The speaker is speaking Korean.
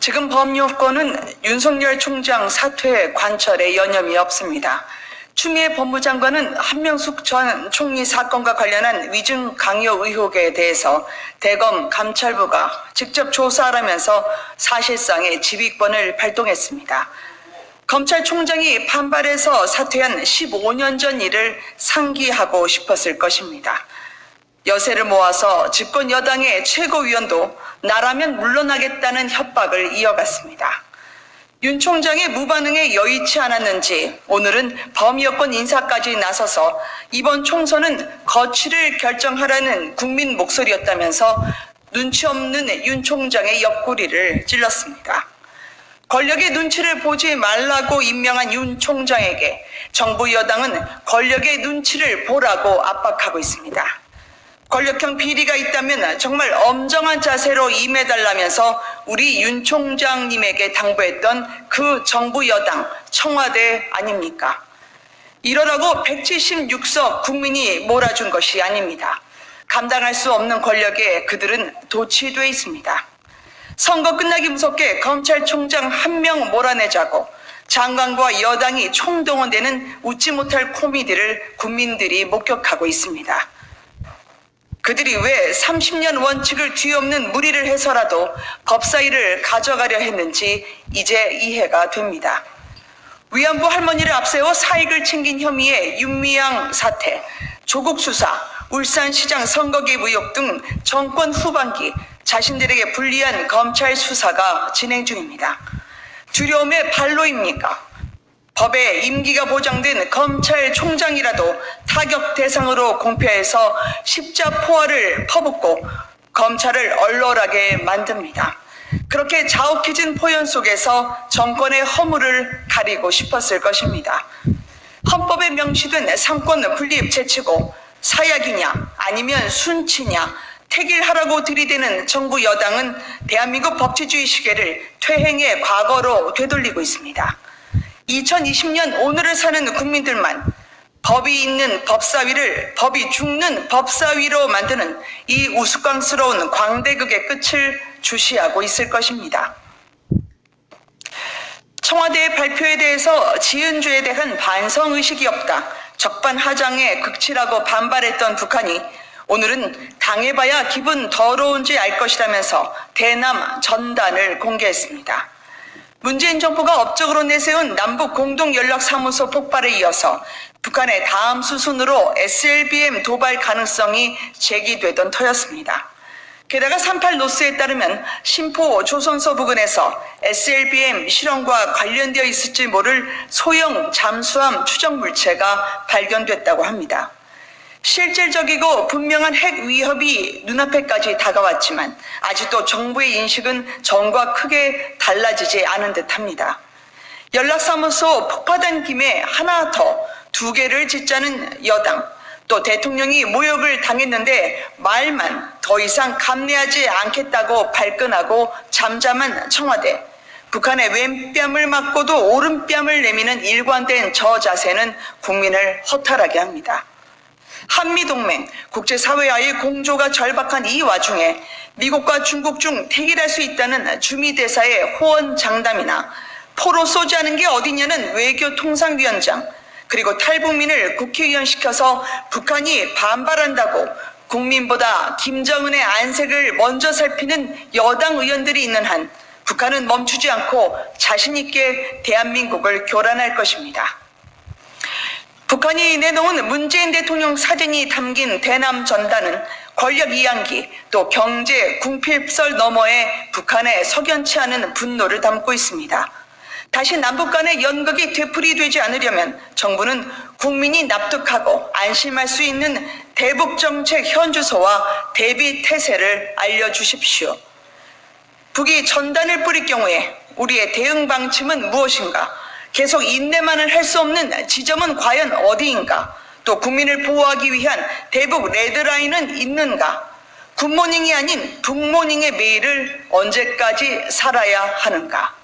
지금 법요권은 윤석열 총장 사퇴 관철에 여념이 없습니다. 추미애 법무장관은 한명숙 전 총리 사건과 관련한 위증 강요 의혹에 대해서 대검 감찰부가 직접 조사하라면서 사실상의 지휘권을 발동했습니다. 검찰총장이 반발해서 사퇴한 15년 전 일을 상기하고 싶었을 것입니다. 여세를 모아서 집권 여당의 최고위원도 나라면 물러나겠다는 협박을 이어갔습니다. 윤 총장의 무반응에 여의치 않았는지 오늘은 범여권 인사까지 나서서 이번 총선은 거취를 결정하라는 국민 목소리였다면서 눈치 없는 윤 총장의 옆구리를 찔렀습니다. 권력의 눈치를 보지 말라고 임명한 윤 총장에게 정부 여당은 권력의 눈치를 보라고 압박하고 있습니다. 권력형 비리가 있다면 정말 엄정한 자세로 임해달라면서 우리 윤 총장님에게 당부했던 그 정부 여당 청와대 아닙니까? 이러라고 176석 국민이 몰아준 것이 아닙니다. 감당할 수 없는 권력에 그들은 도취돼 있습니다. 선거 끝나기 무섭게 검찰총장 한 명 몰아내자고 장관과 여당이 총동원되는 웃지 못할 코미디를 국민들이 목격하고 있습니다. 그들이 왜 30년 원칙을 뒤엎는 무리를 해서라도 법사위를 가져가려 했는지 이제 이해가 됩니다. 위안부 할머니를 앞세워 사익을 챙긴 혐의의 윤미향 사태, 조국 수사, 울산시장 선거 개입 의혹 등 정권 후반기 자신들에게 불리한 검찰 수사가 진행 중입니다. 두려움의 발로입니까? 법에 임기가 보장된 검찰총장이라도 타격 대상으로 공표해서 십자포화를 퍼붓고 검찰을 얼얼하게 만듭니다. 그렇게 자욱해진 포연 속에서 정권의 허물을 가리고 싶었을 것입니다. 헌법에 명시된 삼권 분립 제치고 사약이냐 아니면 순치냐 택일하라고 들이대는 정부 여당은 대한민국 법치주의 시계를 퇴행의 과거로 되돌리고 있습니다. 2020년 오늘을 사는 국민들만 법이 있는 법사위를 법이 죽는 법사위로 만드는 이 우스꽝스러운 광대극의 끝을 주시하고 있을 것입니다. 청와대의 발표에 대해서 지은주에 대한 반성의식이 없다. 적반하장의 극치라고 반발했던 북한이 오늘은 당해봐야 기분 더러운지 알 것이라면서 대남 전단을 공개했습니다. 문재인 정부가 업적으로 내세운 남북 공동연락사무소 폭발에 이어서 북한의 다음 수순으로 SLBM 도발 가능성이 제기되던 터였습니다. 게다가 38 노스에 따르면 신포 조선소 부근에서 SLBM 실험과 관련되어 있을지 모를 소형 잠수함 추정 물체가 발견됐다고 합니다. 실질적이고 분명한 핵 위협이 눈앞에까지 다가왔지만 아직도 정부의 인식은 전과 크게 달라지지 않은 듯합니다. 연락사무소 폭파된 김에 하나 더 2개를 짓자는 여당, 또 대통령이 모욕을 당했는데 말만 더 이상 감내하지 않겠다고 발끈하고 잠잠한 청와대, 북한의 왼뺨을 맞고도 오른뺨을 내미는 일관된 저 자세는 국민을 허탈하게 합니다. 한미동맹, 국제사회와의 공조가 절박한 이 와중에 미국과 중국 중 택일할 수 있다는 주미대사의 호언장담이나 포로 쏘지 않은 게 어디냐는 외교통상위원장, 그리고 탈북민을 국회의원 시켜서 북한이 반발한다고 국민보다 김정은의 안색을 먼저 살피는 여당 의원들이 있는 한 북한은 멈추지 않고 자신 있게 대한민국을 교란할 것입니다. 북한이 내놓은 문재인 대통령 사진이 담긴 대남 전단은 권력 이양기 또 경제 궁핍설 너머에 북한의 석연치 않은 분노를 담고 있습니다. 다시 남북 간의 연극이 되풀이되지 않으려면 정부는 국민이 납득하고 안심할 수 있는 대북정책 현주소와 대비 태세를 알려주십시오. 북이 전단을 뿌릴 경우에 우리의 대응 방침은 무엇인가? 계속 인내만을 할 수 없는 지점은 과연 어디인가? 또 국민을 보호하기 위한 대북 레드라인은 있는가? 굿모닝이 아닌 북모닝의 매일을 언제까지 살아야 하는가?